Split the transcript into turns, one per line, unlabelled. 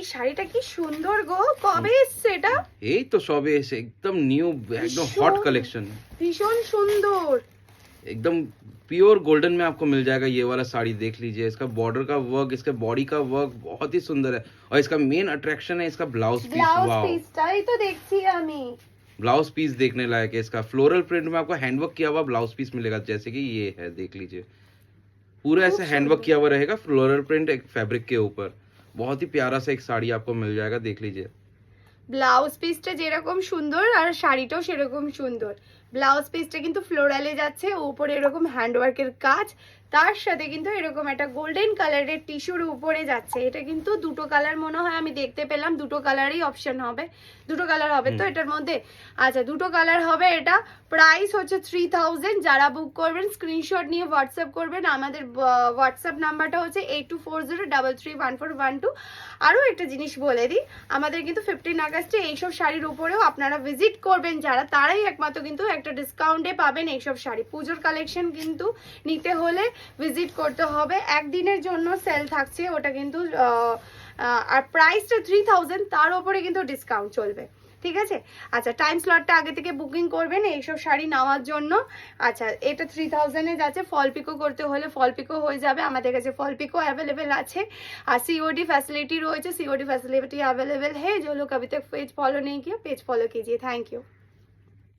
এই শাড়িটা কি সুন্দর গো, কবে এসছে এটা?
এই তো সবে এসে, একদম নিউ, एकदम हॉट कलेक्शन,
ভীষণ সুন্দর।
एकदम प्योर गोल्डन में आपको मिल जाएगा। ये वाला साड़ी देख लीजिए, इसका बॉर्डर का वर्क, इसका बॉडी का वर्क बहुत ही सुंदर है। और इसका मेन अट्रैक्शन है इसका ब्लाउज पीस।
ব্লাউজ
वाओ,
পিসটাই তো দেখছি আমি।
ब्लाउज पीस देखने लायक है। इसका फ्लोरल प्रिंट में आपको हैंडवर्क किया हुआ ब्लाउज पीस मिलेगा, जैसे कि ये है, देख लीजिए पूरा ऐसे हैंडवर्क किया हुआ रहेगा, फ्लोरल प्रिंट एक फैब्रिक के ऊपर। बहुत ही प्यारा सा एक साड़ी आपको मिल जाएगा, देख लीजिए।
ব্লাউজ পিসটা যেরকম সুন্দর আর শাড়িটাও সেরকম সুন্দর। ব্লাউজ পিসটা কিন্তু ফ্লোরালে যাচ্ছে, উপরে এরকম হ্যান্ডওয়ার্কের কাজ, তার সাথে কিন্তু এরকম একটা গোল্ডেন কালারের টিস্যুর উপরে যাচ্ছে। এটা কিন্তু দুটো কালার মনে হয় আমি দেখতে পেলাম, দুটো কালারই অপশন হবে, দুটো কালার হবে তো এটার মধ্যে। আচ্ছা দুটো কালার হবে। এটা প্রাইস হচ্ছে 3000। যারা বুক করবেন স্ক্রিনশট নিয়ে হোয়াটসঅ্যাপ করবেন। আমাদের হোয়াটসঅ্যাপ নাম্বারটা হচ্ছে 8240331412। আরও একটা জিনিস বলে দিই, আমাদের কিন্তু 15 আগস্টে এইসব শাড়ির উপরেও আপনারা ভিজিট করবেন যারা, তারাই একমাত্র কিন্তু একটা ডিসকাউন্টে পাবেন এইসব শাড়ি। পুজোর কালেকশন কিন্তু নিতে হলে ভিজিট করতে হবে, একদিনের জন্য সেল থাকছে ওটা কিন্তু। আর প্রাইসটা 3000, তার উপরে কিন্তু ডিসকাউন্ট চলবে, ঠিক আছে? আচ্ছা টাইম স্লটটা আগে থেকে বুকিং করবেন এইসব শাড়ি নেওয়ার জন্য। আচ্ছা এটা 3000-এ যাচ্ছে। ফল পিকো করতে হলে ফল পিকো হয়ে যাবে, আমাদের কাছে ফল পিকো অ্যাভেলেবেল আছে। আর सीओडी फैसिलिटी রয়েছে, सीओडी फैसिलिटी अवेलेबल है। जो लोग अभी तक पेज फॉलो नहीं किया, पेज फॉलो कीजिए। Thank you.